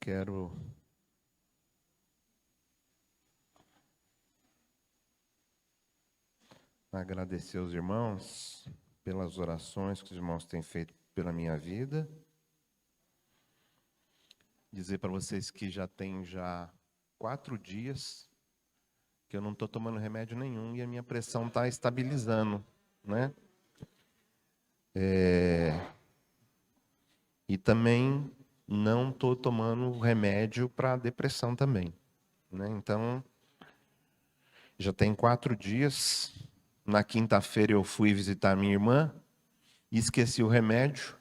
quero agradecer aos irmãos pelas orações que os irmãos têm feito pela minha vida. Dizer para vocês que já tem 4 dias que eu não estou tomando remédio nenhum e a minha pressão está estabilizando, né? E também não estou tomando remédio para depressão também, né? Então, já tem 4 dias. Na quinta-feira eu fui visitar minha irmã e esqueci o remédio.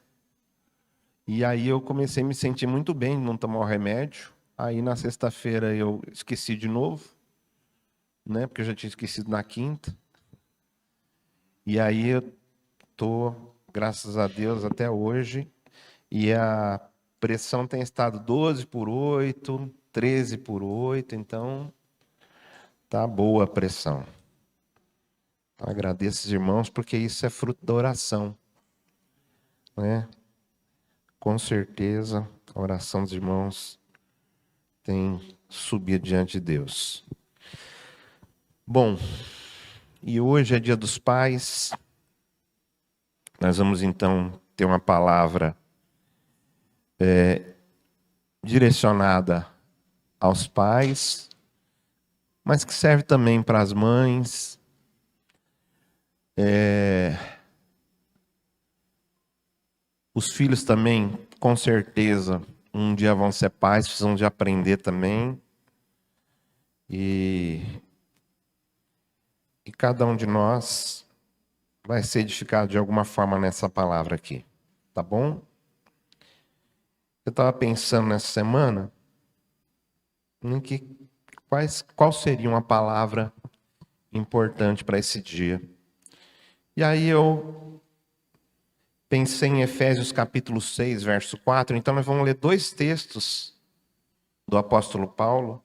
E aí eu comecei a me sentir muito bem de não tomar o remédio. Aí na sexta-feira eu esqueci de novo, né? Porque eu já tinha esquecido na quinta. E aí eu tô, graças a Deus, até hoje. E a pressão tem estado 12/8, 13/8, então tá boa a pressão. Agradeço os irmãos porque isso é fruto da oração, né? Com certeza, a oração dos irmãos tem subido diante de Deus. Bom, e hoje é Dia dos Pais. Nós vamos então ter uma palavra direcionada aos pais, mas que serve também para as mães. Os filhos também, com certeza, um dia vão ser pais, precisam de aprender também. E cada um de nós vai ser edificado de alguma forma nessa palavra aqui, tá bom? Eu estava pensando nessa semana em qual seria uma palavra importante para esse dia. E aí eu pensei em Efésios capítulo 6, verso 4. Então nós vamos ler 2 textos do apóstolo Paulo.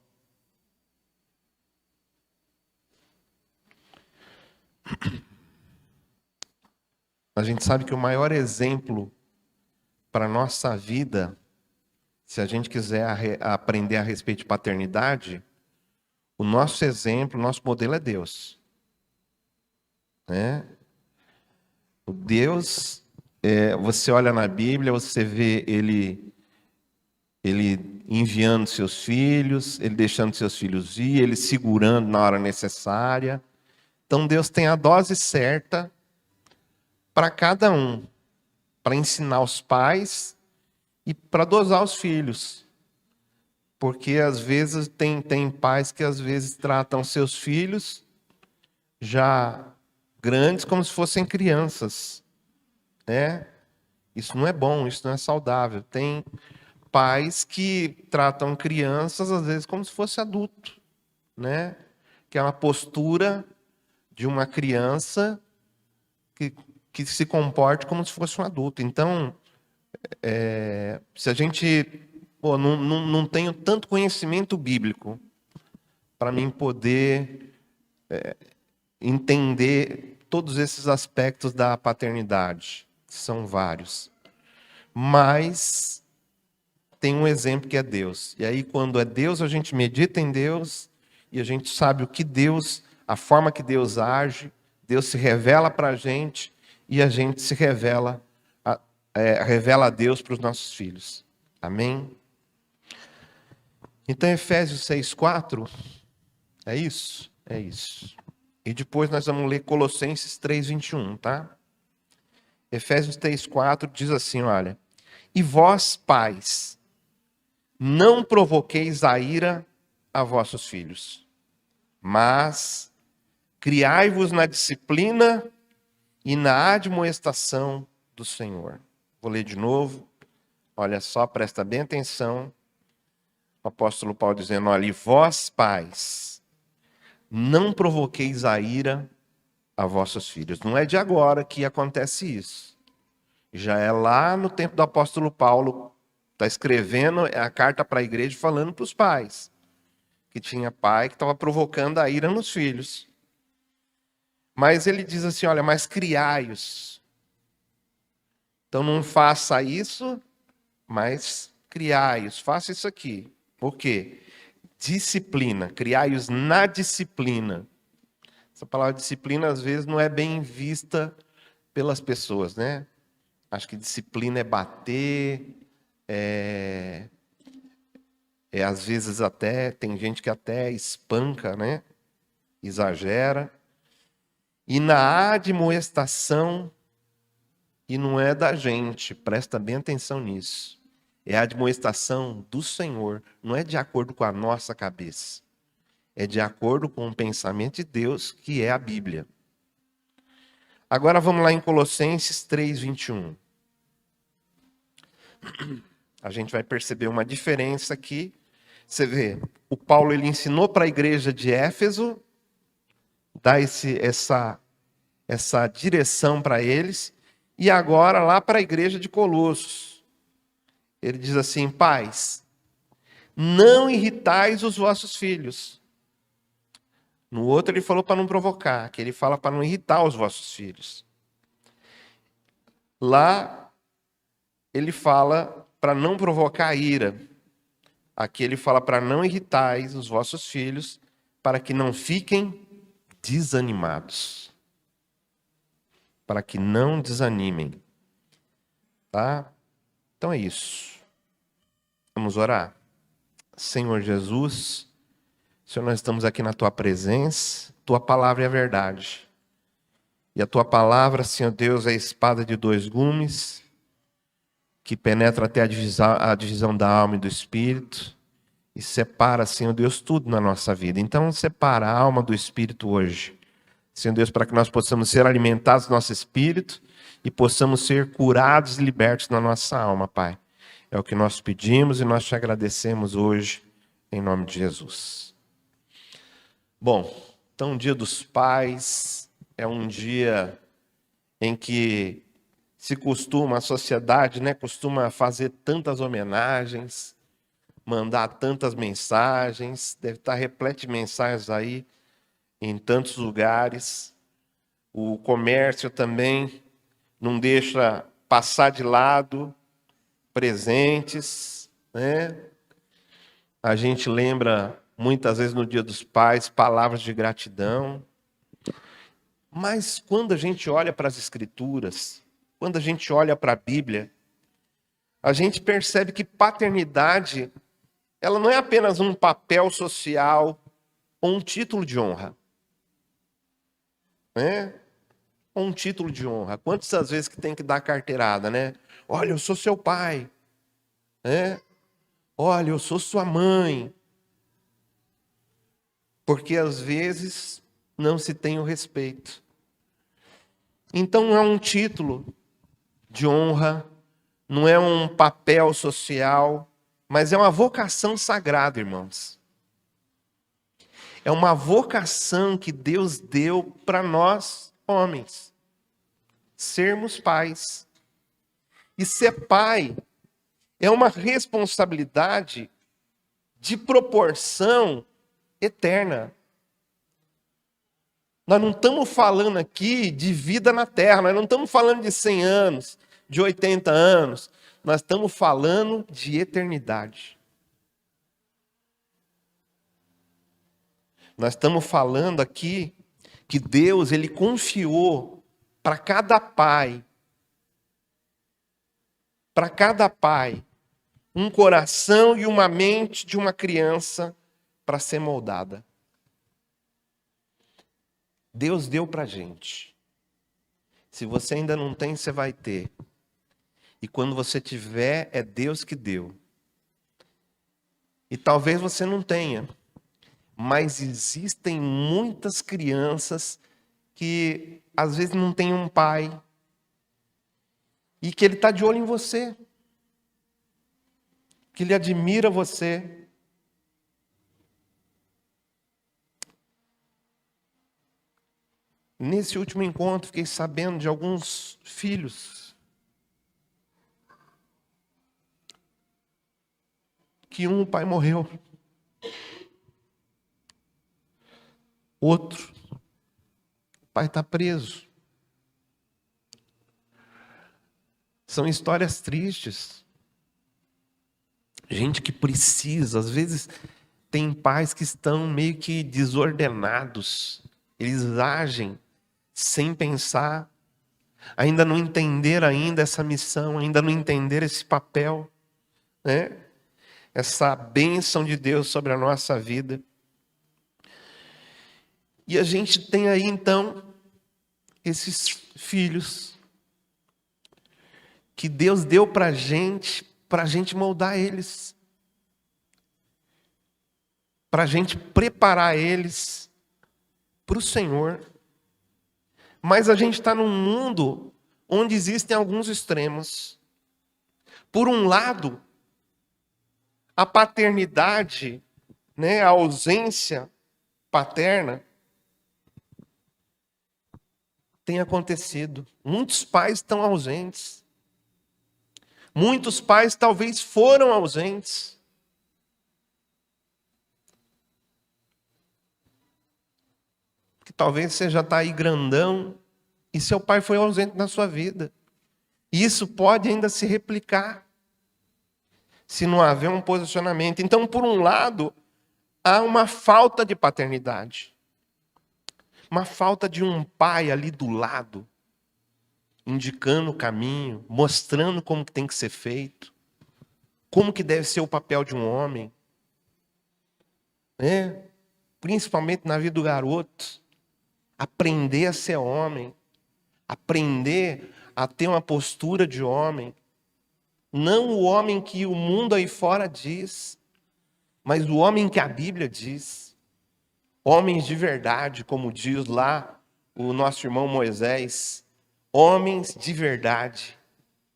A gente sabe que o maior exemplo para a nossa vida, se a gente quiser aprender a respeito de paternidade, o nosso exemplo, o nosso modelo é Deus. Né? O Deus, você olha na Bíblia, você vê ele enviando seus filhos, ele deixando seus filhos ir, ele segurando na hora necessária. Então Deus tem a dose certa para cada um, para ensinar os pais e para dosar os filhos. Porque às vezes tem pais que às vezes tratam seus filhos já grandes como se fossem crianças, né? Isso não é bom, isso não é saudável. Tem pais que tratam crianças às vezes como se fosse adulto, né? Que é uma postura de uma criança que se comporte como se fosse um adulto. Então, se a gente não tenho tanto conhecimento bíblico para mim poder entender todos esses aspectos da paternidade, que são vários. Mas tem um exemplo que é Deus. E aí, quando é Deus, a gente medita em Deus e a gente sabe o que Deus, a forma que Deus age, Deus se revela para a gente e a gente se revela a Deus para os nossos filhos. Amém? Então, Efésios 6:4, é isso? É isso. E depois nós vamos ler Colossenses 3:21, tá? Efésios 3:4 diz assim, olha: E vós, pais, não provoqueis a ira a vossos filhos, mas criai-vos na disciplina e na admoestação do Senhor. Vou ler de novo. Olha só, presta bem atenção. O apóstolo Paulo dizendo, olha, e vós, pais, não provoqueis a ira a vossos filhos. Não é de agora que acontece isso. Já é lá no tempo do apóstolo Paulo, está escrevendo a carta para a igreja falando para os pais. Que tinha pai que estava provocando a ira nos filhos. Mas ele diz assim, olha, mas criai-os. Então não faça isso, mas criai-os, faça isso aqui. Por quê? Disciplina, criai-os na disciplina. Essa palavra disciplina, às vezes, não é bem vista pelas pessoas, né? Acho que disciplina é bater, às vezes até, tem gente que até espanca, né? Exagera. E na admoestação, e não é da gente, presta bem atenção nisso. É a admoestação do Senhor, não é de acordo com a nossa cabeça. É de acordo com o pensamento de Deus, que é a Bíblia. Agora vamos lá em Colossenses 3:21. A gente vai perceber uma diferença aqui. Você vê, o Paulo ele ensinou para a igreja de Éfeso, dá essa direção para eles, e agora lá para a igreja de Colossos. Ele diz assim: pais, não irritais os vossos filhos. No outro ele falou para não provocar, que ele fala para não irritar os vossos filhos. Lá ele fala para não provocar ira. Aqui ele fala para não irritais os vossos filhos, para que não fiquem desanimados. Para que não desanimem. Tá? Então é isso. Vamos orar? Senhor Jesus, Senhor, nós estamos aqui na Tua presença, Tua palavra é a verdade. E a Tua palavra, Senhor Deus, é a espada de dois gumes, que penetra até a divisão da alma e do espírito, e separa, Senhor Deus, tudo na nossa vida. Então, separa a alma do espírito hoje. Senhor Deus, para que nós possamos ser alimentados no nosso espírito e possamos ser curados e libertos na nossa alma, Pai. É o que nós pedimos e nós te agradecemos hoje, em nome de Jesus. Bom, então, o Dia dos Pais é um dia em que a sociedade, né, costuma fazer tantas homenagens, mandar tantas mensagens, deve estar repleto de mensagens aí em tantos lugares. O comércio também não deixa passar de lado presentes, né? A gente lembra muitas vezes no Dia dos Pais palavras de gratidão. Mas quando a gente olha para as Escrituras, quando a gente olha para a Bíblia, a gente percebe que paternidade, ela não é apenas um papel social ou um título de honra, né? Ou um título de honra. Quantas vezes que tem que dar carteirada, né? Olha, eu sou seu pai, né? Olha, eu sou sua mãe. Porque às vezes não se tem o respeito. Então não é um título de honra, não é um papel social, mas é uma vocação sagrada, irmãos. É uma vocação que Deus deu para nós, homens. Sermos pais. E ser pai é uma responsabilidade de proporção eterna. Nós não estamos falando aqui de vida na terra, nós não estamos falando de 100 anos, de 80 anos. Nós estamos falando de eternidade. Nós estamos falando aqui que Deus, Ele confiou para cada pai, um coração e uma mente de uma criança para ser moldada. Deus deu para a gente. Se você ainda não tem, você vai ter. E quando você tiver, é Deus que deu. E talvez você não tenha. Mas existem muitas crianças que às vezes não têm um pai. E que ele está de olho em você. Que ele admira você. Nesse último encontro, fiquei sabendo de alguns filhos que o pai morreu. Outro, o pai está preso. São histórias tristes. Gente que precisa, às vezes tem pais que estão meio que desordenados. Eles agem sem pensar, ainda não entenderam ainda essa missão, ainda não entenderam esse papel, né? Essa bênção de Deus sobre a nossa vida. E a gente tem aí então esses filhos que Deus deu para a gente moldar eles, para a gente preparar eles para o Senhor. Mas a gente está num mundo onde existem alguns extremos. Por um lado, a paternidade, né, a ausência paterna tem acontecido. Muitos pais estão ausentes. Muitos pais talvez foram ausentes. Porque talvez você já está aí grandão e seu pai foi ausente na sua vida. E isso pode ainda se replicar se não houver um posicionamento. Então, por um lado, há uma falta de paternidade. Uma falta de um pai ali do lado, indicando o caminho, mostrando como que tem que ser feito, como que deve ser o papel de um homem, né? Principalmente na vida do garoto, aprender a ser homem, aprender a ter uma postura de homem, não o homem que o mundo aí fora diz, mas o homem que a Bíblia diz. Homens de verdade, como diz lá o nosso irmão Moisés. Homens de verdade,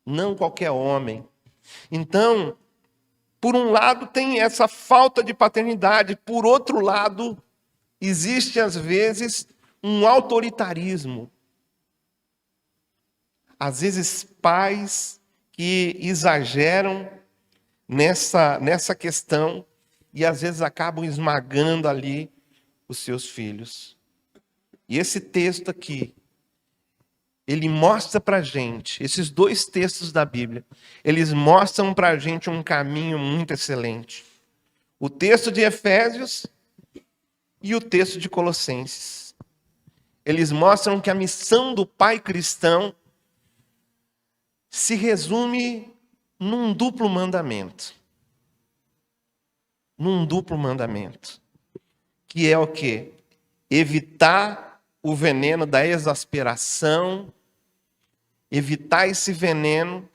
não qualquer homem. Então, por um lado tem essa falta de paternidade, por outro lado, existe às vezes um autoritarismo. Às vezes pais que exageram nessa questão e às vezes acabam esmagando ali os seus filhos. E esse texto aqui, ele mostra para a gente, esses dois textos da Bíblia, eles mostram para a gente um caminho muito excelente. O texto de Efésios e o texto de Colossenses. Eles mostram que a missão do pai cristão se resume num duplo mandamento. Num duplo mandamento. Que é o quê? Evitar o veneno da exasperação, evitar esse veneno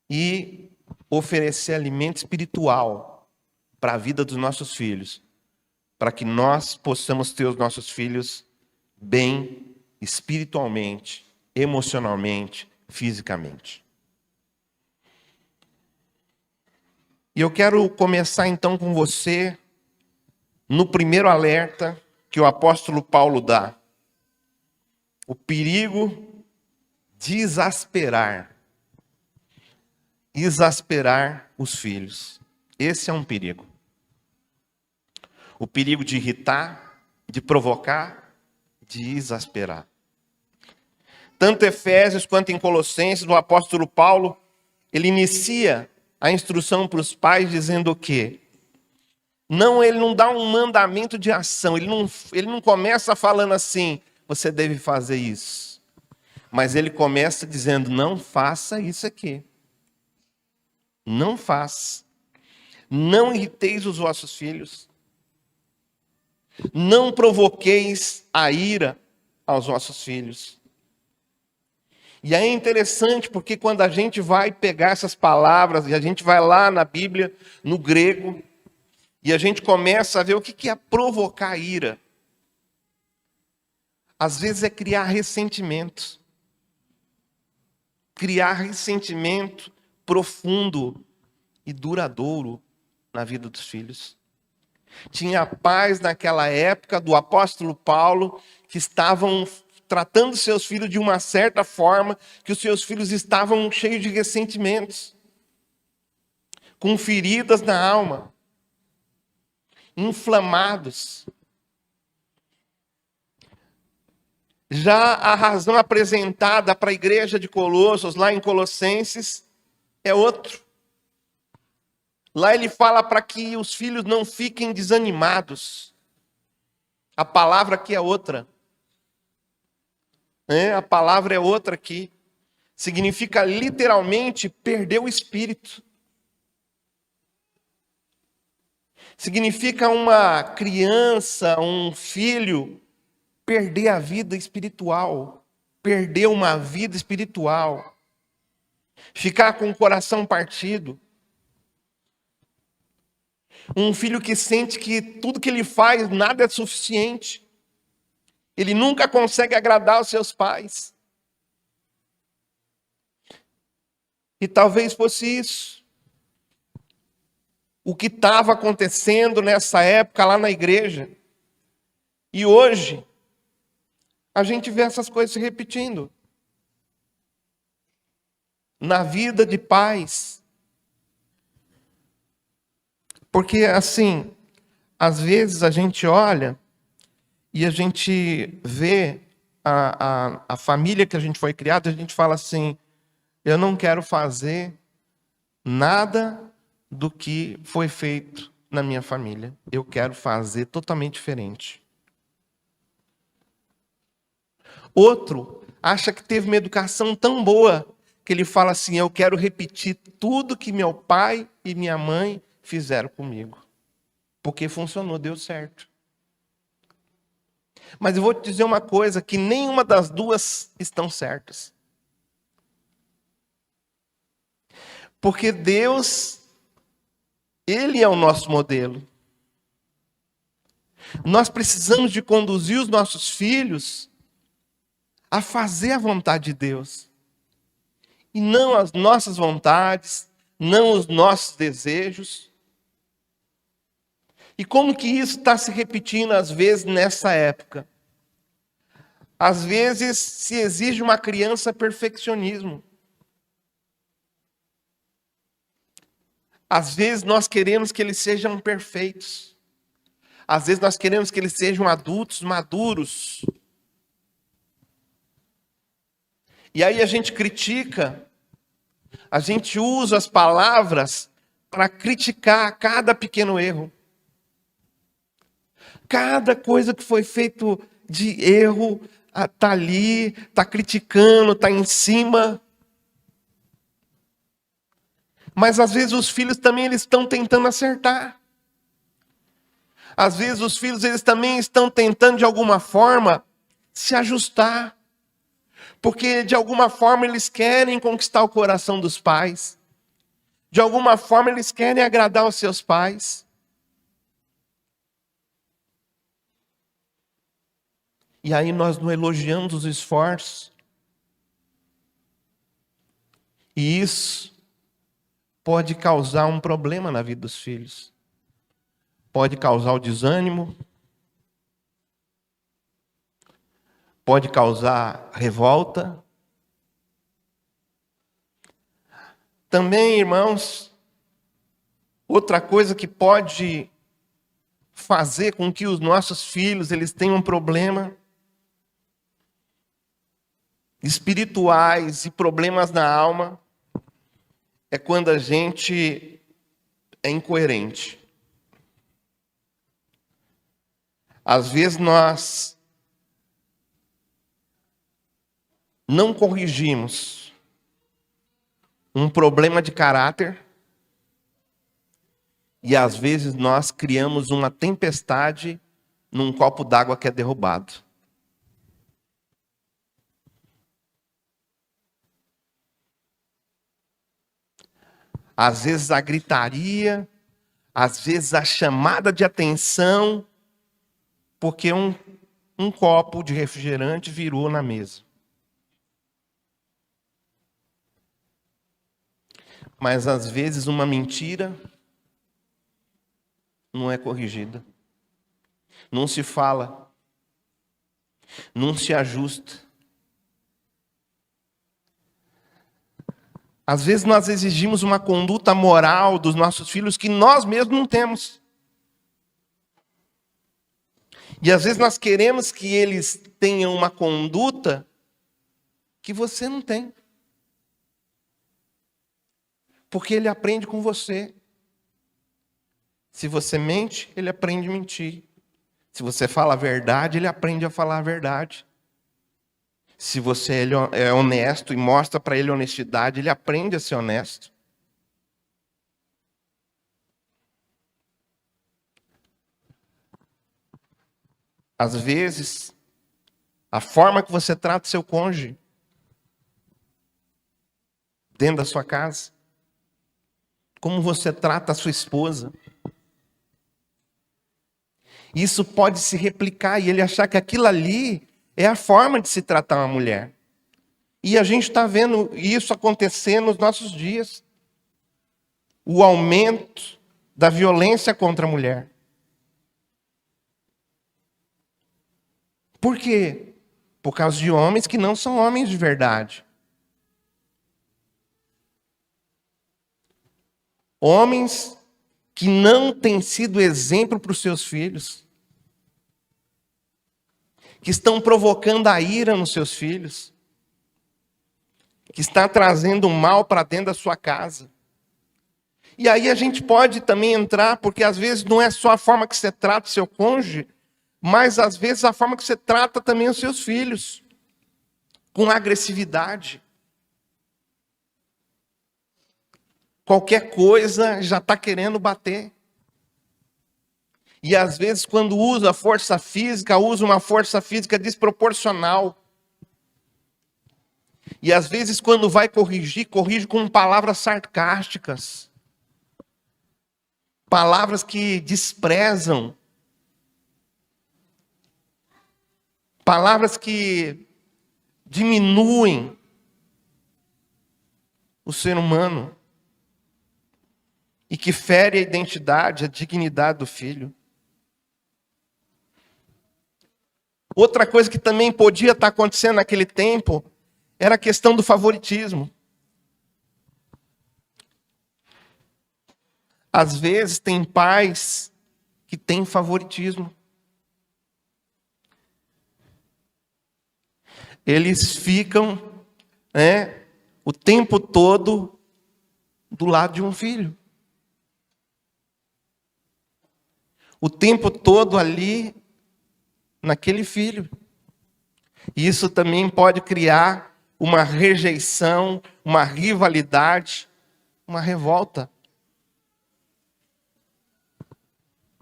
e oferecer alimento espiritual para a vida dos nossos filhos, para que nós possamos ter os nossos filhos bem espiritualmente, emocionalmente, fisicamente. E eu quero começar então com você no primeiro alerta que o apóstolo Paulo dá. O perigo de exasperar os filhos. Esse é um perigo. O perigo de irritar, de provocar, de exasperar. Tanto em Efésios quanto em Colossenses, o apóstolo Paulo, ele inicia a instrução para os pais dizendo o quê? Não, ele não dá um mandamento de ação, ele não começa falando assim, você deve fazer isso. Mas ele começa dizendo, não faça isso aqui. Não faça. Não irriteis os vossos filhos. Não provoqueis a ira aos vossos filhos. E aí é interessante porque quando a gente vai pegar essas palavras e a gente vai lá na Bíblia, no grego, e a gente começa a ver o que é provocar a ira. Às vezes é criar ressentimento. Criar ressentimento profundo e duradouro na vida dos filhos. Tinha pais naquela época do apóstolo Paulo que estavam tratando seus filhos de uma certa forma, que os seus filhos estavam cheios de ressentimentos, com feridas na alma, inflamados. Já a razão apresentada para a igreja de Colossos, lá em Colossenses, é outro. Lá ele fala para que os filhos não fiquem desanimados. A palavra aqui é outra. A palavra é outra aqui. Significa literalmente perder o espírito. Significa uma criança, um filho, perder a vida espiritual. Perder uma vida espiritual. Ficar com o coração partido. Um filho que sente que tudo que ele faz, nada é suficiente. Ele nunca consegue agradar os seus pais. E talvez fosse isso. O que estava acontecendo nessa época lá na igreja. E hoje, a gente vê essas coisas se repetindo. Na vida de pais. Porque assim, às vezes a gente olha e a gente vê a família que a gente foi criado, a gente fala assim, eu não quero fazer nada do que foi feito na minha família. Eu quero fazer totalmente diferente. Outro acha que teve uma educação tão boa que ele fala assim, eu quero repetir tudo que meu pai e minha mãe fizeram comigo. Porque funcionou, deu certo. Mas eu vou te dizer uma coisa, que nenhuma das duas estão certas. Porque Deus, Ele é o nosso modelo. Nós precisamos de conduzir os nossos filhos a fazer a vontade de Deus. E não as nossas vontades, não os nossos desejos. E como que isso está se repetindo às vezes nessa época? Às vezes se exige uma criança perfeccionismo. Às vezes nós queremos que eles sejam perfeitos. Às vezes nós queremos que eles sejam adultos maduros. E aí a gente critica, a gente usa as palavras para criticar cada pequeno erro. Cada coisa que foi feito de erro, está ali, está criticando, está em cima. Mas às vezes os filhos também eles estão tentando acertar. Às vezes os filhos eles também estão tentando de alguma forma se ajustar. Porque de alguma forma eles querem conquistar o coração dos pais. De alguma forma eles querem agradar os seus pais. E aí nós não elogiamos os esforços. E isso pode causar um problema na vida dos filhos. Pode causar o desânimo. Pode causar revolta. Também, irmãos, outra coisa que pode fazer com que os nossos filhos eles tenham um problema espirituais e problemas na alma é quando a gente é incoerente. Às vezes nós não corrigimos um problema de caráter e às vezes nós criamos uma tempestade num copo d'água que é derrubado. Às vezes a gritaria, às vezes a chamada de atenção, porque um copo de refrigerante virou na mesa. Mas às vezes uma mentira não é corrigida. Não se fala. Não se ajusta. Às vezes nós exigimos uma conduta moral dos nossos filhos que nós mesmos não temos. E às vezes nós queremos que eles tenham uma conduta que você não tem. Porque ele aprende com você. Se você mente, ele aprende a mentir. Se você fala a verdade, ele aprende a falar a verdade. Se você é honesto e mostra para ele honestidade, ele aprende a ser honesto. Às vezes, a forma que você trata seu cônjuge dentro da sua casa, como você trata a sua esposa, isso pode se replicar e ele achar que aquilo ali é a forma de se tratar uma mulher. E a gente está vendo isso acontecer nos nossos dias. O aumento da violência contra a mulher. Por quê? Por causa de homens que não são homens de verdade. Homens que não têm sido exemplo para os seus filhos. Que estão provocando a ira nos seus filhos. Que está trazendo mal para dentro da sua casa. E aí a gente pode também entrar, porque às vezes não é só a forma que você trata o seu cônjuge, mas às vezes a forma que você trata também os seus filhos. Com agressividade. Qualquer coisa já está querendo bater. E às vezes quando usa força física, usa uma força física desproporcional. E às vezes quando vai corrigir, corrige com palavras sarcásticas. Palavras que desprezam. Palavras que diminuem o ser humano. E que fere a identidade, a dignidade do filho. Outra coisa que também podia estar acontecendo naquele tempo era a questão do favoritismo. Às vezes tem pais que têm favoritismo. Eles ficam, o tempo todo do lado de um filho. O tempo todo ali naquele filho. E isso também pode criar uma rejeição, uma rivalidade, uma revolta.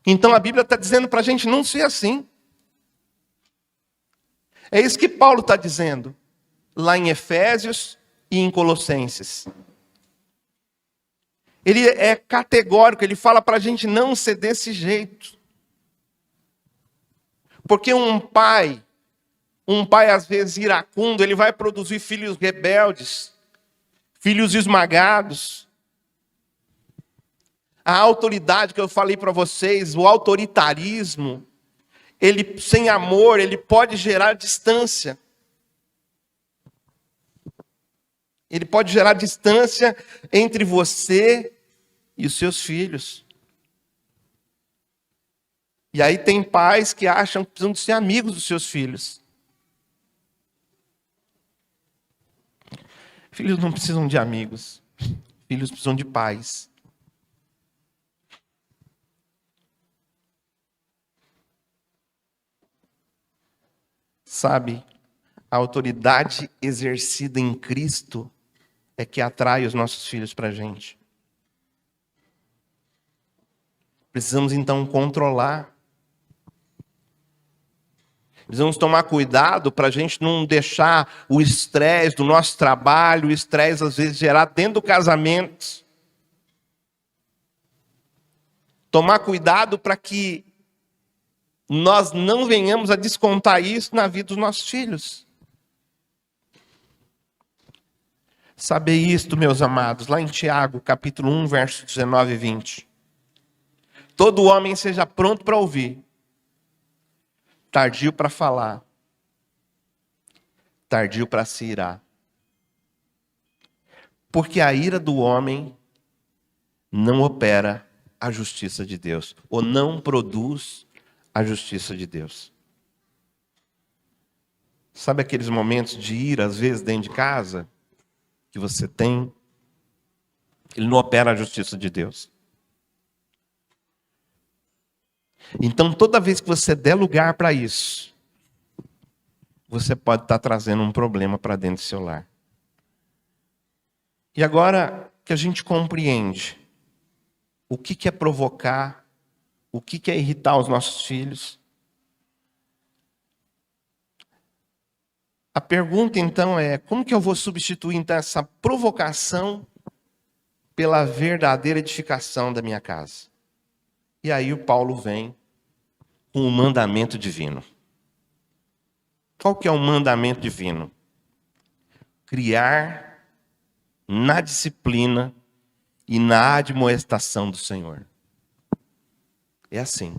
Então a Bíblia está dizendo para a gente não ser assim. É isso que Paulo está dizendo, lá em Efésios e em Colossenses. Ele é categórico, ele fala para a gente não ser desse jeito. Porque um pai às vezes iracundo, ele vai produzir filhos rebeldes, filhos esmagados. A autoridade que eu falei para vocês, o autoritarismo, ele sem amor, ele pode gerar distância. Ele pode gerar distância entre você e os seus filhos. E aí tem pais que acham que precisam de ser amigos dos seus filhos. Filhos não precisam de amigos. Filhos precisam de pais. Sabe, a autoridade exercida em Cristo é que atrai os nossos filhos para a gente. Precisamos então controlar. Precisamos tomar cuidado para a gente não deixar o estresse do nosso trabalho, o estresse às vezes gerar dentro do casamento. Tomar cuidado para que nós não venhamos a descontar isso na vida dos nossos filhos. Saber isto, meus amados, lá em Tiago, capítulo 1, versos 19 e 20. Todo homem seja pronto para ouvir, tardio para falar, tardio para se irar. Porque a ira do homem não opera a justiça de Deus, ou não produz a justiça de Deus. Sabe aqueles momentos de ira, às vezes, dentro de casa, que você tem? Ele não opera a justiça de Deus. Então, toda vez que você der lugar para isso, você pode estar trazendo um problema para dentro do seu lar. E agora que a gente compreende o que é provocar, o que é irritar os nossos filhos, a pergunta então é: como que eu vou substituir então essa provocação pela verdadeira edificação da minha casa? E aí o Paulo vem com o mandamento divino. Qual que é o mandamento divino? Criar na disciplina e na admoestação do Senhor. É assim.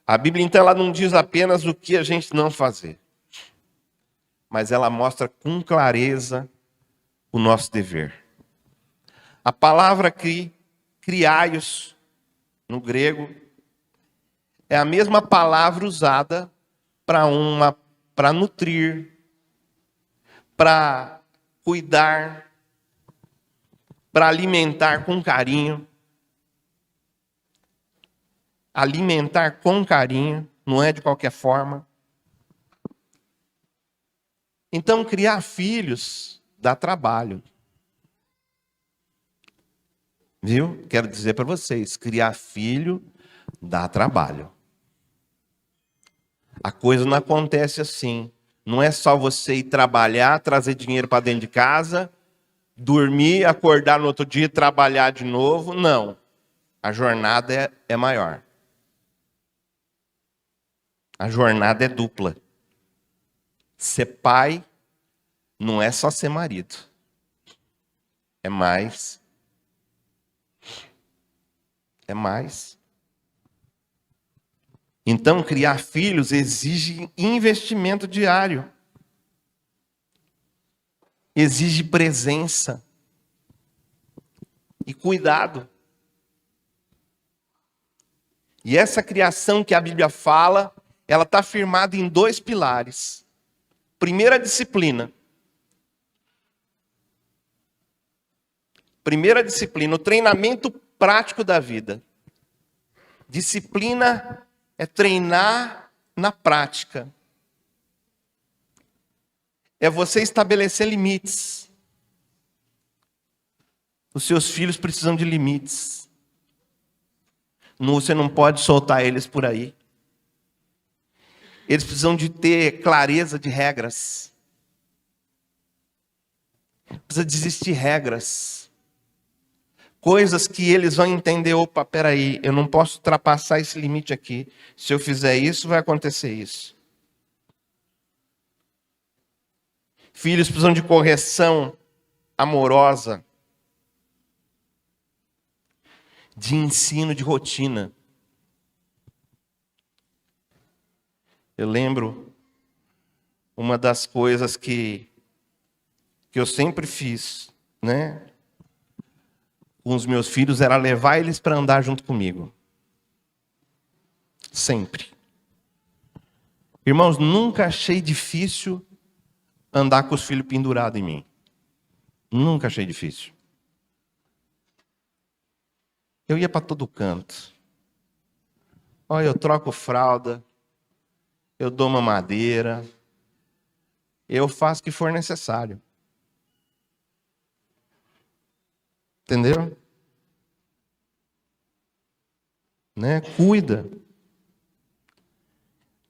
A Bíblia, então, ela não diz apenas o que a gente não fazer, mas ela mostra com clareza o nosso dever. A palavra criaios, no grego, é a mesma palavra usada para nutrir, para cuidar, para alimentar com carinho. Alimentar com carinho, não é de qualquer forma. Então, criar filhos dá trabalho. Viu? Quero dizer para vocês, criar filho dá trabalho. A coisa não acontece assim. Não é só você ir trabalhar, trazer dinheiro para dentro de casa, dormir, acordar no outro dia e trabalhar de novo. Não. A jornada é maior. A jornada é dupla. Ser pai não é só ser marido. É mais. É mais. Então, criar filhos exige investimento diário. Exige presença. E cuidado. E essa criação que a Bíblia fala, ela está firmada em 2 pilares. Primeira disciplina. Primeira disciplina, o treinamento prático da vida. Disciplina é treinar na prática. É você estabelecer limites. Os seus filhos precisam de limites. Você não pode soltar eles por aí. Eles precisam de ter clareza de regras. Precisa de existir regras. Coisas que eles vão entender, opa, peraí, eu não posso ultrapassar esse limite aqui. Se eu fizer isso, vai acontecer isso. Filhos precisam de correção amorosa. De ensino de rotina. Eu lembro uma das coisas que eu sempre fiz, né, com os meus filhos, era levar eles para andar junto comigo. Sempre. Irmãos, nunca achei difícil andar com os filhos pendurados em mim. Nunca achei difícil. Eu ia para todo canto. Olha, eu troco fralda. Eu dou mamadeira. Eu faço o que for necessário. Entendeu? Né? Cuida.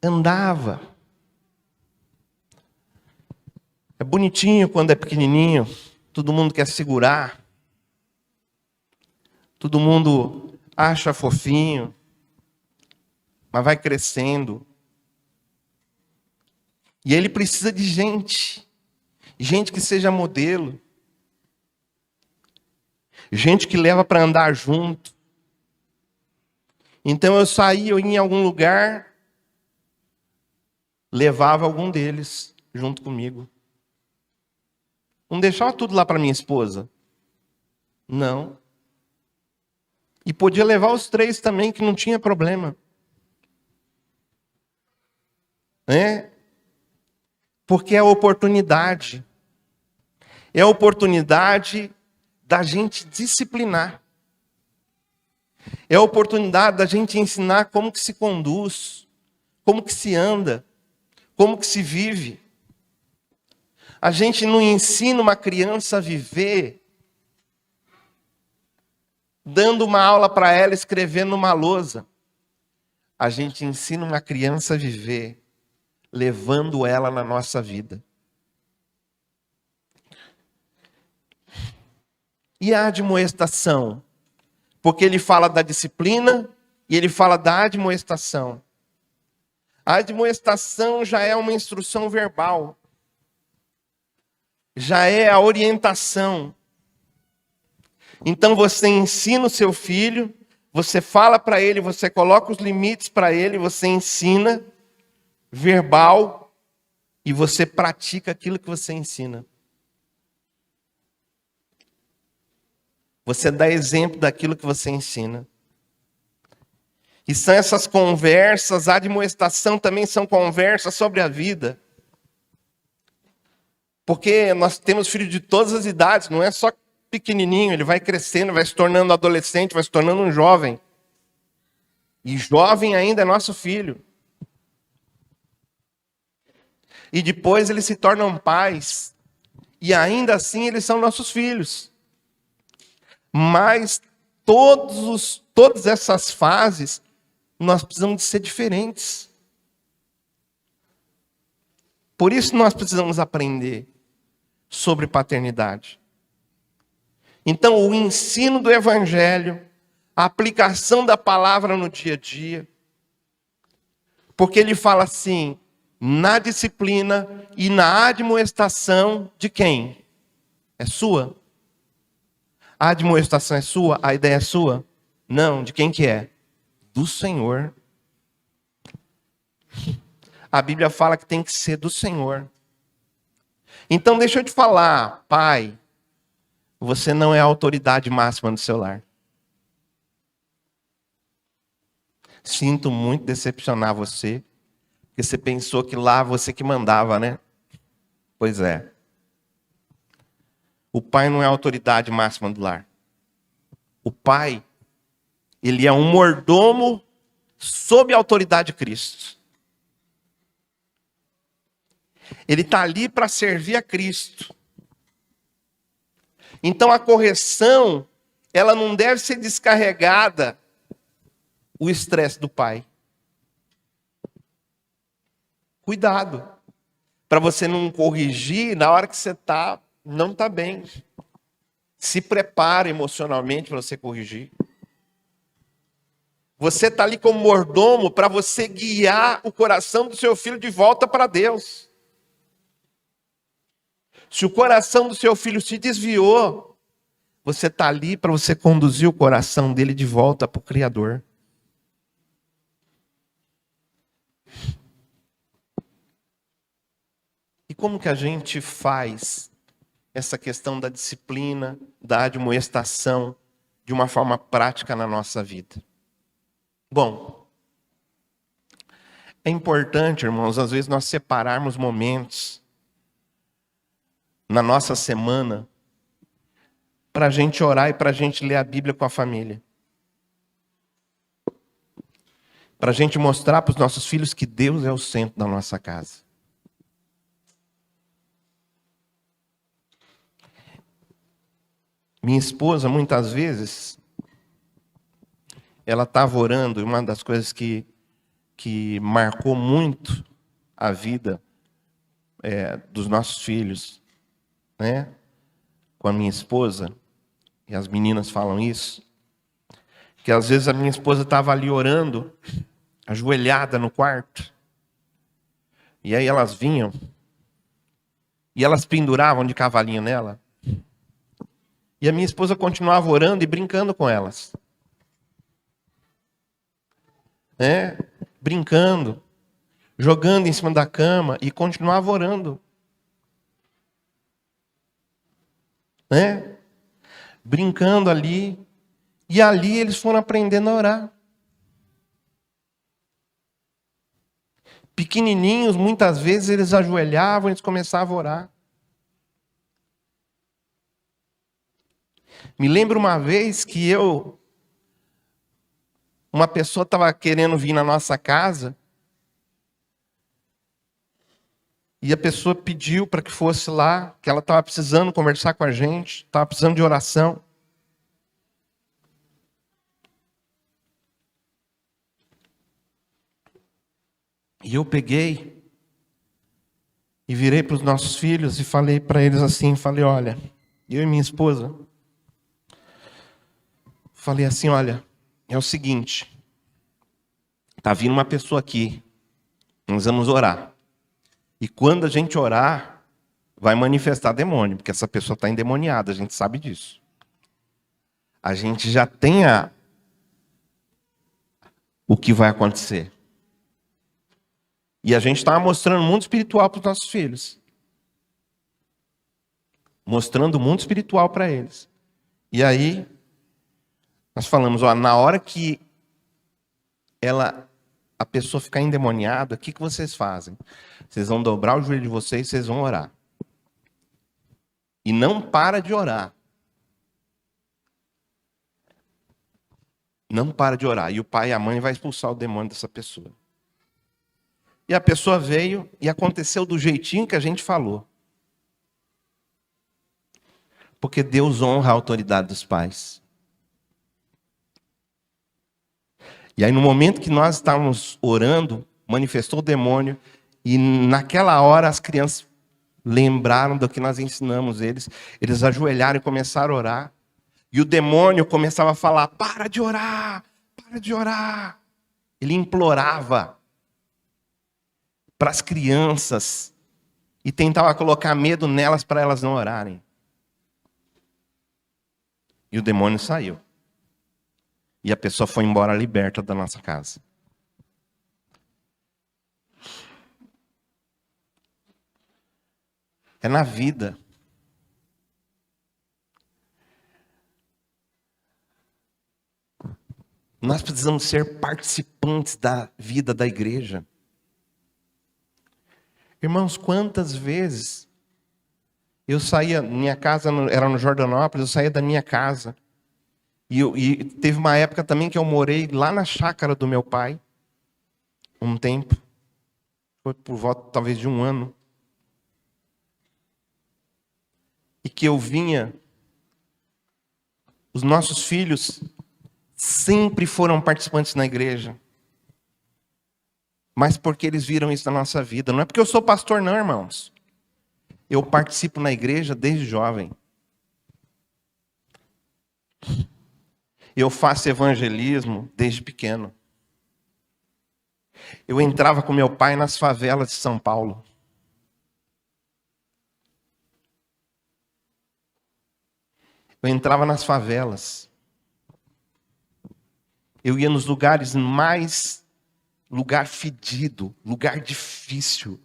Andava. É bonitinho quando é pequenininho. Todo mundo quer segurar. Todo mundo acha fofinho. Mas vai crescendo. E ele precisa de gente. Gente que seja modelo. Gente que leva para andar junto. Então eu saía, eu ia em algum lugar, levava algum deles junto comigo. Não deixava tudo lá para minha esposa. Não. E podia levar os 3 também, que não tinha problema. Porque é a oportunidade. É a oportunidade da gente disciplinar. É a oportunidade da gente ensinar como que se conduz, como que se anda, como que se vive. A gente não ensina uma criança a viver dando uma aula para ela escrevendo numa lousa. A gente ensina uma criança a viver levando ela na nossa vida. E a admoestação? Porque ele fala da disciplina e ele fala da admoestação. A admoestação já é uma instrução verbal. Já é a orientação. Então você ensina o seu filho, você fala para ele, você coloca os limites para ele, você ensina verbal e você pratica aquilo que você ensina. Você dá exemplo daquilo que você ensina. E são essas conversas, a admoestação também são conversas sobre a vida. Porque nós temos filhos de todas as idades, não é só pequenininho, ele vai crescendo, vai se tornando adolescente, vai se tornando um jovem. E jovem ainda é nosso filho. E depois eles se tornam pais. E ainda assim eles são nossos filhos. Mas todas essas fases, nós precisamos de ser diferentes. Por isso nós precisamos aprender sobre paternidade. Então, o ensino do Evangelho, a aplicação da palavra no dia a dia, porque ele fala assim, na disciplina e na admoestação de quem? É sua? A admoestação é sua? A ideia é sua? Não, de quem que é? Do Senhor. A Bíblia fala que tem que ser do Senhor. Então deixa eu te falar, pai, você não é a autoridade máxima do seu lar. Sinto muito decepcionar você, porque você pensou que lá você que mandava, né? Pois é. O pai não é a autoridade máxima do lar. O pai, ele é um mordomo sob a autoridade de Cristo. Ele está ali para servir a Cristo. Então a correção, ela não deve ser descarregada o estresse do pai. Cuidado, para você não corrigir na hora que você não está bem. Se prepare emocionalmente para você corrigir. Você está ali como mordomo para você guiar o coração do seu filho de volta para Deus. Se o coração do seu filho se desviou, você está ali para você conduzir o coração dele de volta para o Criador. E como que a gente faz essa questão da disciplina, da admoestação, de uma forma prática na nossa vida? Bom, é importante, irmãos, às vezes nós separarmos momentos na nossa semana para a gente orar e para a gente ler a Bíblia com a família. Para a gente mostrar para os nossos filhos que Deus é o centro da nossa casa. Minha esposa, muitas vezes, ela estava orando, e uma das coisas que marcou muito a vida dos nossos filhos, né? Com a minha esposa, e as meninas falam isso, que às vezes a minha esposa estava ali orando, ajoelhada no quarto, e aí elas vinham, e elas penduravam de cavalinho nela, e a minha esposa continuava orando e brincando com elas. Brincando, jogando em cima da cama e continuava orando. Brincando ali. E ali eles foram aprendendo a orar. Pequenininhos, muitas vezes eles ajoelhavam, eles começavam a orar. Me lembro uma vez que eu uma pessoa estava querendo vir na nossa casa e a pessoa pediu para que fosse lá, que ela estava precisando conversar com a gente, estava precisando de oração. E eu peguei e virei para os nossos filhos e falei para eles assim, falei, olha, eu e minha esposa, falei assim, olha, é o seguinte, está vindo uma pessoa aqui, nós vamos orar. E quando a gente orar, vai manifestar demônio, porque essa pessoa está endemoniada, a gente sabe disso. A gente já tem o que vai acontecer. E a gente estava mostrando o mundo espiritual para os nossos filhos. Mostrando o mundo espiritual para eles. E aí, nós falamos, ó, na hora que a pessoa ficar endemoniada, o que vocês fazem? Vocês vão dobrar o joelho de vocês e vocês vão orar. E não para de orar. Não para de orar. E o pai e a mãe vão expulsar o demônio dessa pessoa. E a pessoa veio e aconteceu do jeitinho que a gente falou. Porque Deus honra a autoridade dos pais. E aí no momento que nós estávamos orando, manifestou o demônio. E naquela hora as crianças lembraram do que nós ensinamos eles. Eles ajoelharam e começaram a orar. E o demônio começava a falar, para de orar, para de orar. Ele implorava para as crianças e tentava colocar medo nelas para elas não orarem. E o demônio saiu. E a pessoa foi embora liberta da nossa casa. É na vida. Nós precisamos ser participantes da vida da igreja. Irmãos, quantas vezes eu saía, minha casa era no Jordanópolis, eu saía da minha casa. E teve uma época também que eu morei lá na chácara do meu pai, um tempo. Foi por volta talvez de um ano. E que eu vinha, os nossos filhos sempre foram participantes na igreja. Mas porque eles viram isso na nossa vida. Não é porque eu sou pastor não, irmãos. Eu participo na igreja desde jovem. Eu faço evangelismo desde pequeno. Eu entrava com meu pai nas favelas de São Paulo. Eu entrava nas favelas. Eu ia nos lugares mais... lugar fedido, lugar difícil.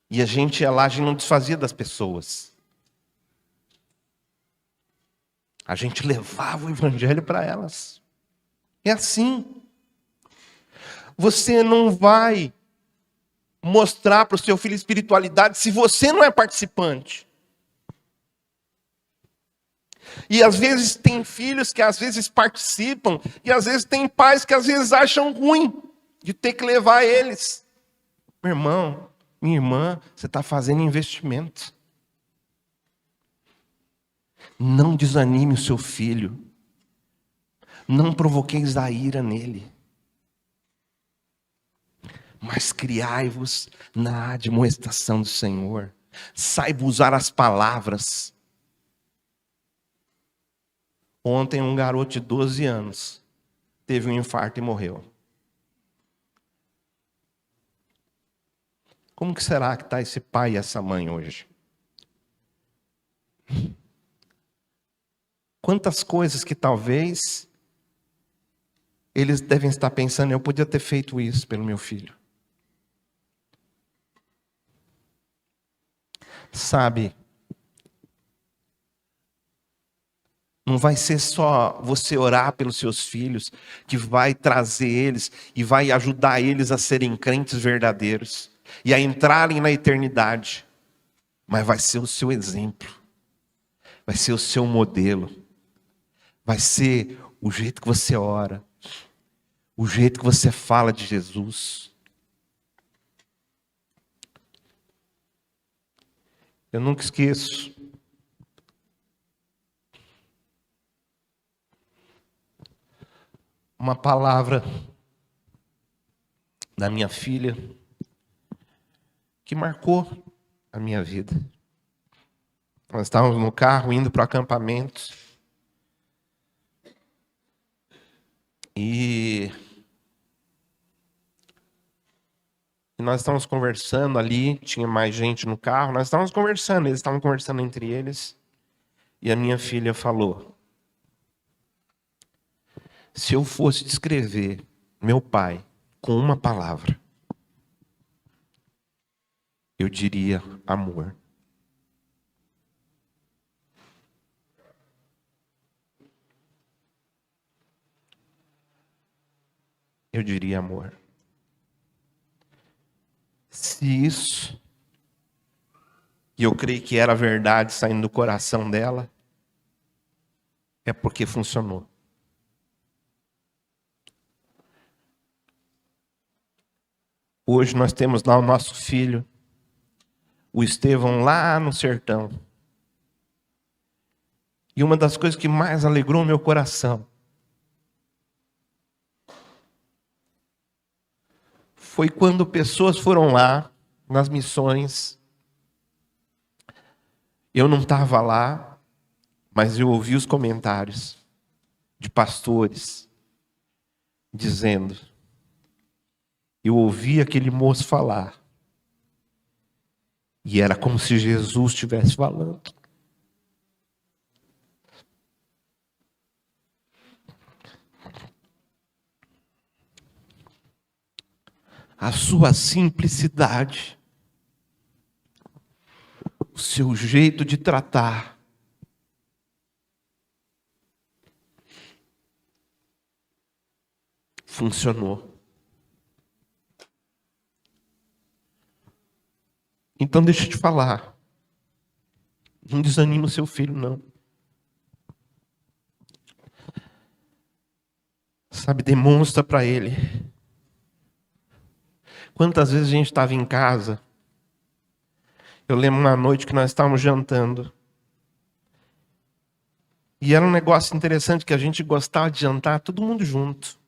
E a gente ia lá, a gente não desfazia das pessoas. A gente levava o evangelho para elas. É assim. Você não vai mostrar para o seu filho espiritualidade se você não é participante. E às vezes tem filhos que às vezes participam, e às vezes tem pais que às vezes acham ruim de ter que levar eles. Meu irmão, minha irmã, você está fazendo investimento. Não desanime o seu filho. Não provoqueis a ira nele. Mas criai-vos na admoestação do Senhor. Saiba usar as palavras. Ontem um garoto de 12 anos teve um infarto e morreu. Como que será que está esse pai e essa mãe hoje? Quantas coisas que talvez eles devem estar pensando, eu podia ter feito isso pelo meu filho. Sabe, não vai ser só você orar pelos seus filhos que vai trazer eles e vai ajudar eles a serem crentes verdadeiros e a entrarem na eternidade. Mas vai ser o seu exemplo. Vai ser o seu modelo. vai ser o jeito que você ora, o jeito que você fala de Jesus. Eu nunca esqueço uma palavra da minha filha que marcou a minha vida. Nós estávamos no carro indo para o acampamento e nós estávamos conversando ali, tinha mais gente no carro, nós estávamos conversando, eles estavam conversando entre eles, e a minha filha falou: se eu fosse descrever meu pai com uma palavra, eu diria amor. Eu diria amor. Se isso, e eu creio que era verdade saindo do coração dela, é porque funcionou. Hoje nós temos lá o nosso filho, o Estevão, lá no sertão. E uma das coisas que mais alegrou o meu coração foi quando pessoas foram lá nas missões. Eu não estava lá, mas eu ouvi os comentários de pastores dizendo: eu ouvi aquele moço falar, e era como se Jesus estivesse falando. A sua simplicidade, o seu jeito de tratar, funcionou. Então deixa eu te falar, não desanima o seu filho, não. Sabe, demonstra para ele. Quantas vezes a gente estava em casa, eu lembro uma noite que nós estávamos jantando, e era um negócio interessante que a gente gostava de jantar todo mundo junto.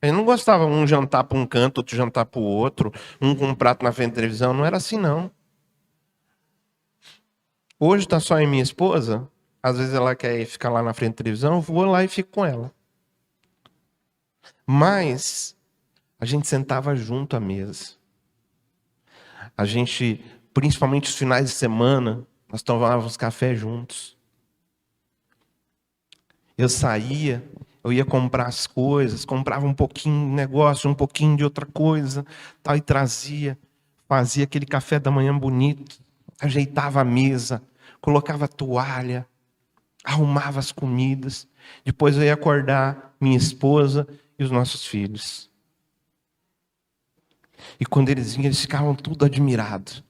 A gente não gostava um jantar para um canto, outro jantar para o outro, um com um prato na frente da televisão, não era assim não. Hoje está só em minha esposa, às vezes ela quer ficar lá na frente da televisão, eu vou lá e fico com ela. Mas a gente sentava junto à mesa. A gente, principalmente os finais de semana, nós tomávamos café juntos. Eu saía, eu ia comprar as coisas, comprava um pouquinho de negócio, um pouquinho de outra coisa, tal, e trazia, fazia aquele café da manhã bonito, ajeitava a mesa, colocava a toalha, arrumava as comidas. Depois eu ia acordar minha esposa e os nossos filhos. E quando eles vinham, eles ficavam tudo admirados.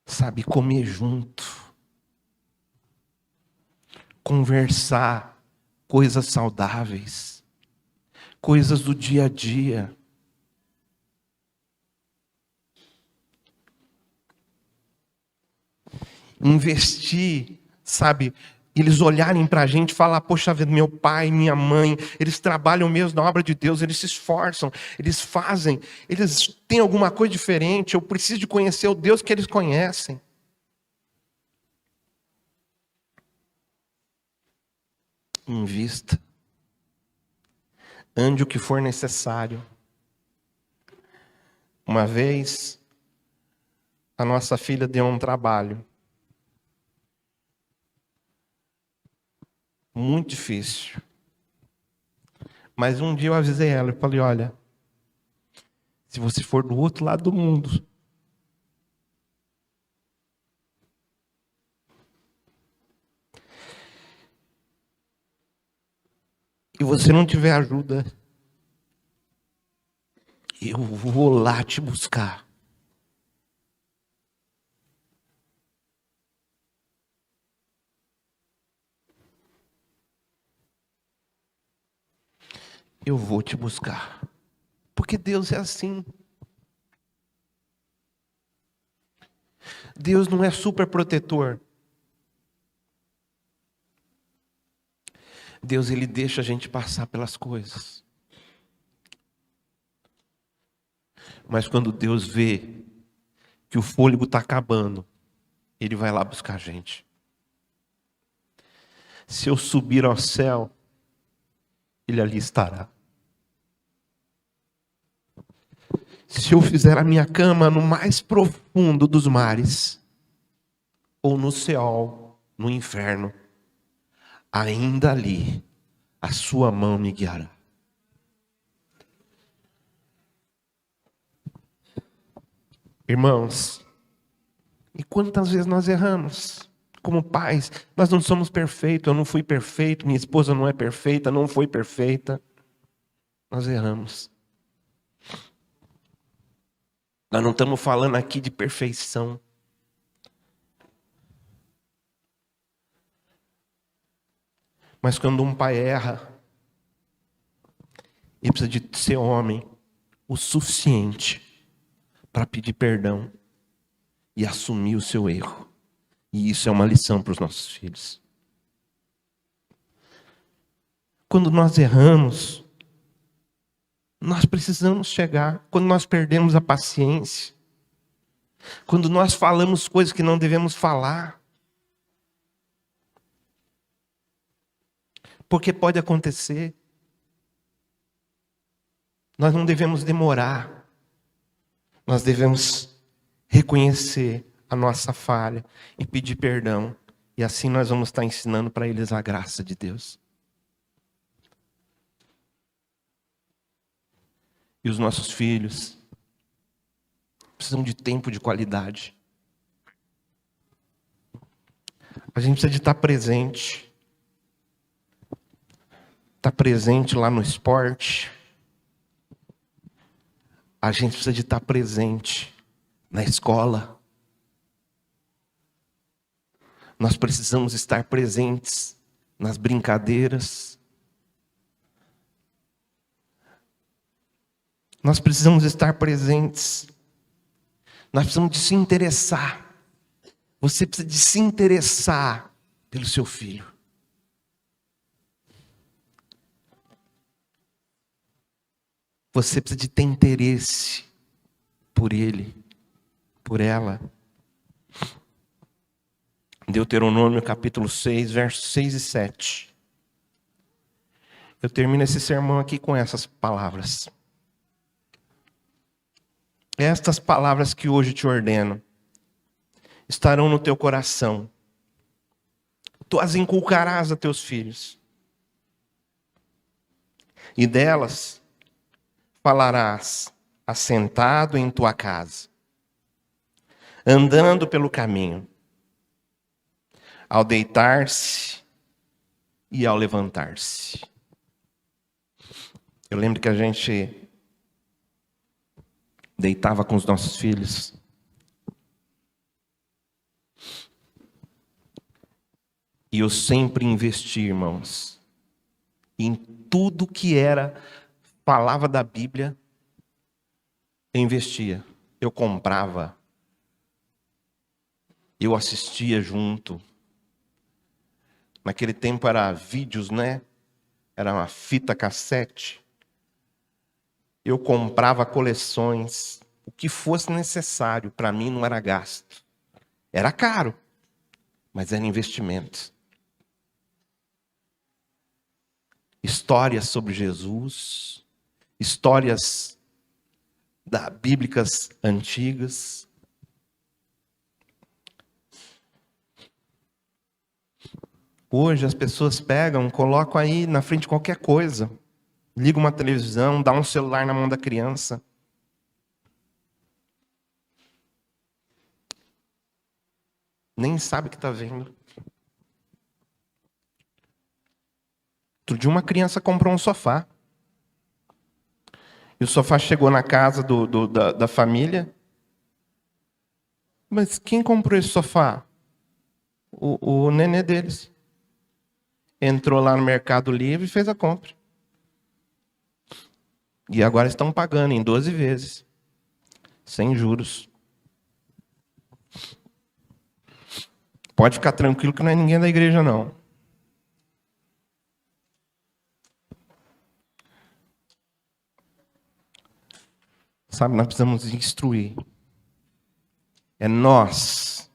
Sabe, comer junto, conversar, coisas saudáveis, coisas do dia a dia. Investir, sabe, eles olharem para a gente e falar: poxa vida, meu pai, minha mãe, eles trabalham mesmo na obra de Deus, eles se esforçam, eles fazem, eles têm alguma coisa diferente, eu preciso de conhecer o Deus que eles conhecem. Invista. Ande o que for necessário. Uma vez, a nossa filha deu um trabalho muito difícil. Mas um dia eu avisei ela, eu falei: olha, se você for do outro lado do mundo, e você não tiver ajuda, eu vou lá te buscar. eu vou te buscar. Porque Deus é assim. Deus não é super protetor. Deus, ele deixa a gente passar pelas coisas. Mas quando Deus vê que o fôlego está acabando, ele vai lá buscar a gente. Se eu subir ao céu, ele ali estará. Se eu fizer a minha cama no mais profundo dos mares, ou no Seol, no inferno, ainda ali a sua mão me guiará. Irmãos, e quantas vezes nós erramos? Como pais, nós não somos perfeitos, eu não fui perfeito, minha esposa não é perfeita, não foi perfeita. Nós erramos. Nós não estamos falando aqui de perfeição. Mas quando um pai erra, ele precisa de ser homem o suficiente para pedir perdão e assumir o seu erro. E isso é uma lição para os nossos filhos. Quando nós erramos, nós precisamos chegar. Quando nós perdemos a paciência, quando nós falamos coisas que não devemos falar, porque pode acontecer. Nós não devemos demorar. Nós devemos reconhecer a nossa falha e pedir perdão. E assim nós vamos estar ensinando para eles a graça de Deus. E os nossos filhos precisam de tempo de qualidade. A gente precisa de estar presente. Estar presente lá no esporte. A gente precisa de estar presente na escola. Nós precisamos estar presentes nas brincadeiras. Nós precisamos estar presentes. Nós precisamos de se interessar. Você precisa de se interessar pelo seu filho. Você precisa de ter interesse por ele, por ela. Deuteronômio capítulo 6, versos 6 e 7. Eu termino esse sermão aqui com essas palavras. Estas palavras que hoje te ordeno estarão no teu coração. Tu as inculcarás a teus filhos. E delas falarás assentado em tua casa, andando pelo caminho, ao deitar-se e ao levantar-se. Eu lembro que a gente deitava com os nossos filhos. E eu sempre investi, irmãos, em tudo que era palavra da Bíblia, eu investia. Eu comprava. Eu assistia junto. Naquele tempo era vídeos, né? Era uma fita cassete. Eu comprava coleções. O que fosse necessário, para mim não era gasto. Era caro, mas era investimento. Histórias sobre Jesus, histórias bíblicas antigas. Hoje as pessoas pegam, colocam aí na frente de qualquer coisa. Liga uma televisão, dá um celular na mão da criança. Nem sabe o que está vendo. Outro dia uma criança comprou um sofá. E o sofá chegou na casa da família. Mas quem comprou esse sofá? O nenê deles. Entrou lá no Mercado Livre e fez a compra. E agora estão pagando em 12 vezes, sem juros. Pode ficar tranquilo que não é ninguém da igreja, não. Sabe, nós precisamos instruir. É nós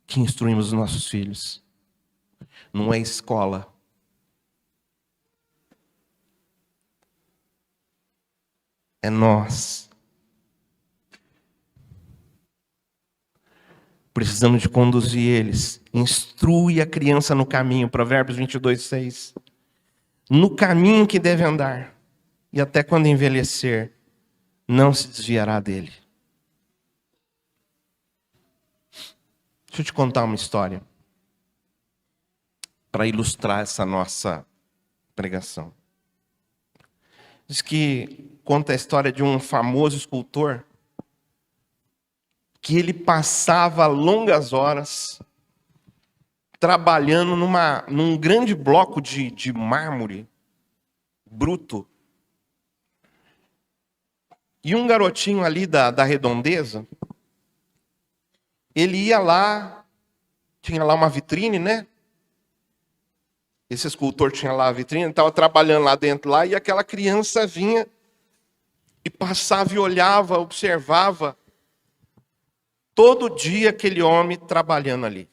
que instruímos os nossos filhos. Não é escola. É nós. Precisamos de conduzir eles. Instrui a criança no caminho. Provérbios 22:6. No caminho que deve andar. E até quando envelhecer, não se desviará dele. Deixa eu te contar uma história. Para ilustrar essa nossa pregação. Diz que conta a história de um famoso escultor que ele passava longas horas trabalhando num grande bloco de mármore bruto. E um garotinho ali da redondeza, ele ia lá, tinha lá uma vitrine, né? Esse escultor tinha lá a vitrine, estava trabalhando lá dentro, lá, e aquela criança vinha e passava e olhava, observava todo dia aquele homem trabalhando ali.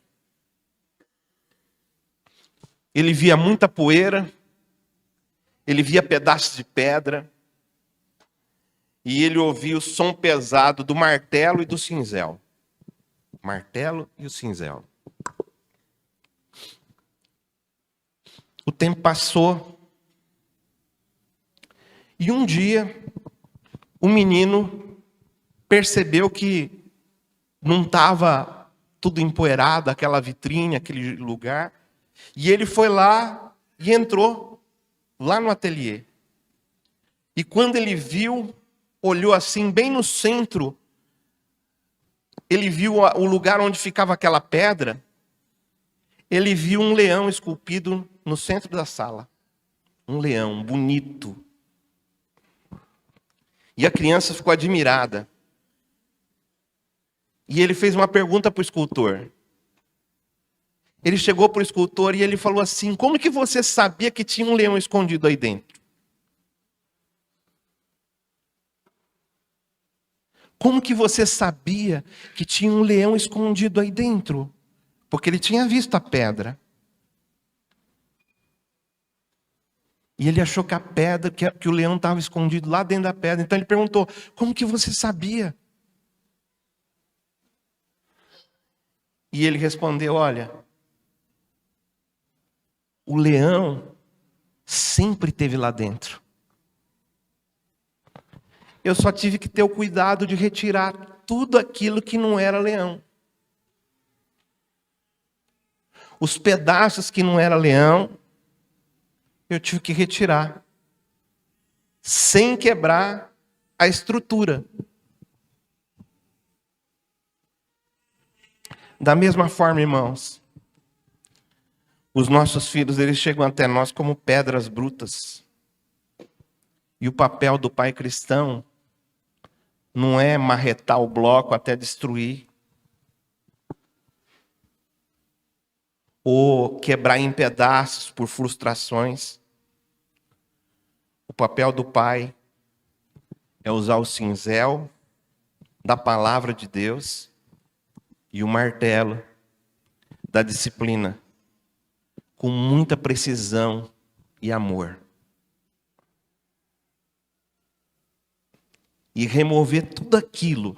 Ele via muita poeira, ele via pedaços de pedra, e ele ouvia o som pesado do martelo e do cinzel. O martelo e o cinzel. O tempo passou, e um dia, o menino percebeu que não estava tudo empoeirado, aquela vitrine, aquele lugar. E ele foi lá e entrou lá no ateliê. E quando ele viu, olhou assim, bem no centro, ele viu o lugar onde ficava aquela pedra, ele viu um leão esculpido no centro da sala. Um leão bonito. E a criança ficou admirada. E ele fez uma pergunta para o escultor. Ele chegou para o escultor e ele falou assim: como que você sabia que tinha um leão escondido aí dentro? Como que você sabia que tinha um leão escondido aí dentro? Porque ele tinha visto a pedra. E ele achou que a pedra, que o leão estava escondido lá dentro da pedra. Então ele perguntou: como que você sabia? E ele respondeu: olha, o leão sempre esteve lá dentro. Eu só tive que ter o cuidado de retirar tudo aquilo que não era leão. Os pedaços que não era leão, eu tive que retirar, sem quebrar a estrutura. Da mesma forma, irmãos, os nossos filhos, eles chegam até nós como pedras brutas. E o papel do pai cristão não é marretar o bloco até destruir, ou quebrar em pedaços por frustrações. O papel do pai é usar o cinzel da palavra de Deus e o martelo da disciplina, com muita precisão e amor. E remover tudo aquilo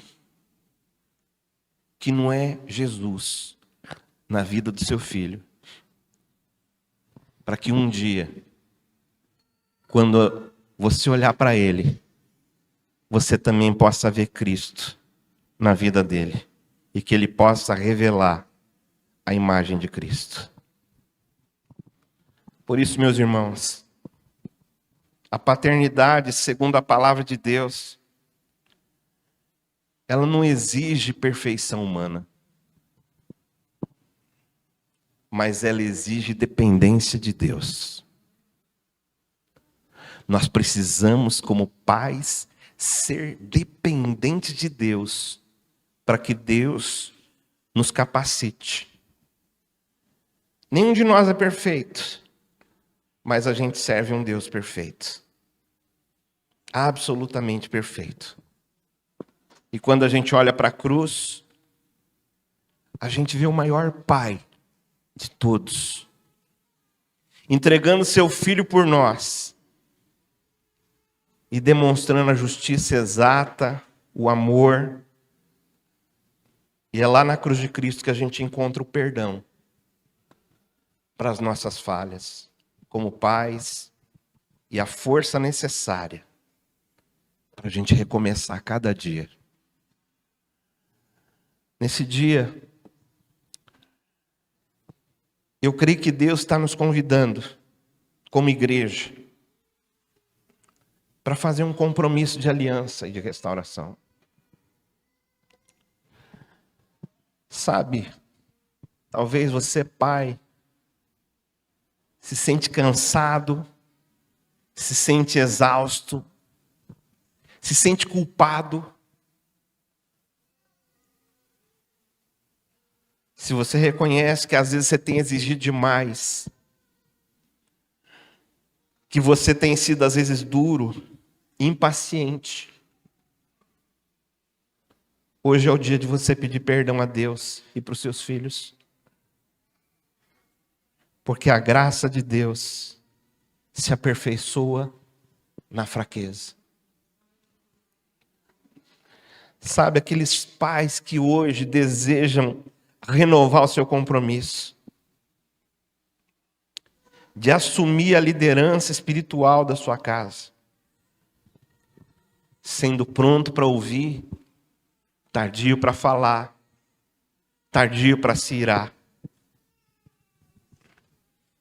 que não é Jesus na vida do seu filho. Para que um dia, quando você olhar para ele, você também possa ver Cristo na vida dele. E que ele possa revelar a imagem de Cristo. Por isso, meus irmãos, a paternidade, segundo a palavra de Deus, ela não exige perfeição humana, mas ela exige dependência de Deus. Nós precisamos, como pais, ser dependentes de Deus, para que Deus nos capacite. Nenhum de nós é perfeito, mas a gente serve um Deus perfeito. Absolutamente perfeito. E quando a gente olha para a cruz, a gente vê o maior pai de todos, entregando seu filho por nós e demonstrando a justiça exata, o amor. E é lá na cruz de Cristo que a gente encontra o perdão para as nossas falhas, como pais, e a força necessária para a gente recomeçar cada dia. Nesse dia, eu creio que Deus está nos convidando, como igreja, para fazer um compromisso de aliança e de restauração. Sabe, talvez você, pai, se sente cansado, se sente exausto, se sente culpado. Se você reconhece que às vezes você tem exigido demais, que você tem sido às vezes duro, impaciente, hoje é o dia de você pedir perdão a Deus e para os seus filhos. Porque a graça de Deus se aperfeiçoa na fraqueza. Sabe, aqueles pais que hoje desejam renovar o seu compromisso de assumir a liderança espiritual da sua casa, sendo pronto para ouvir, tardio para falar, tardio para se irar.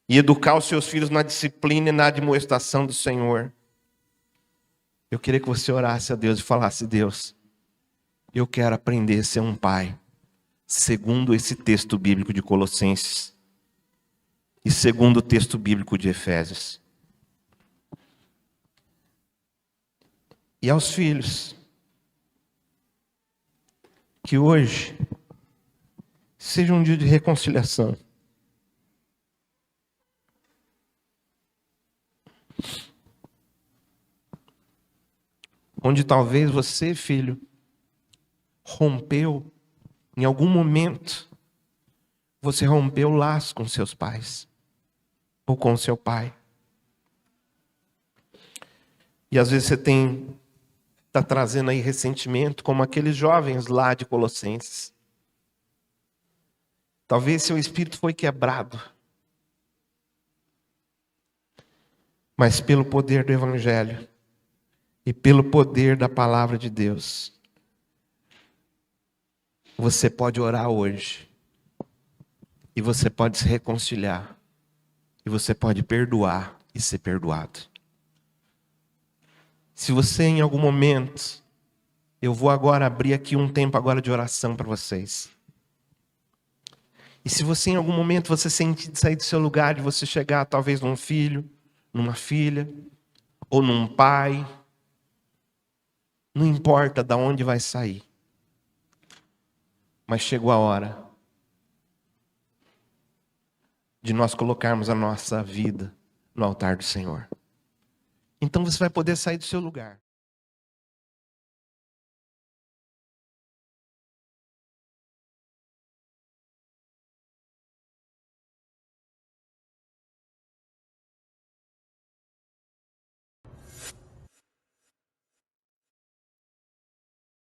E educar os seus filhos na disciplina e na admoestação do Senhor. Eu queria que você orasse a Deus e falasse: Deus, eu quero aprender a ser um pai, segundo esse texto bíblico de Colossenses e segundo o texto bíblico de Efésios. E aos filhos, que hoje seja um dia de reconciliação. Onde talvez você, filho, rompeu, em algum momento, você rompeu o laço com seus pais, ou com seu pai. E às vezes você está trazendo aí ressentimento, como aqueles jovens lá de Colossenses. Talvez seu espírito foi quebrado. Mas pelo poder do Evangelho, e pelo poder da palavra de Deus, você pode orar hoje. E você pode se reconciliar. E você pode perdoar e ser perdoado. Se você em algum momento, eu vou agora abrir aqui um tempo agora de oração para vocês. E se você em algum momento você sentir de sair do seu lugar, de você chegar talvez num filho, numa filha, ou num pai, não importa de onde vai sair. Mas chegou a hora de nós colocarmos a nossa vida no altar do Senhor. Então você vai poder sair do seu lugar.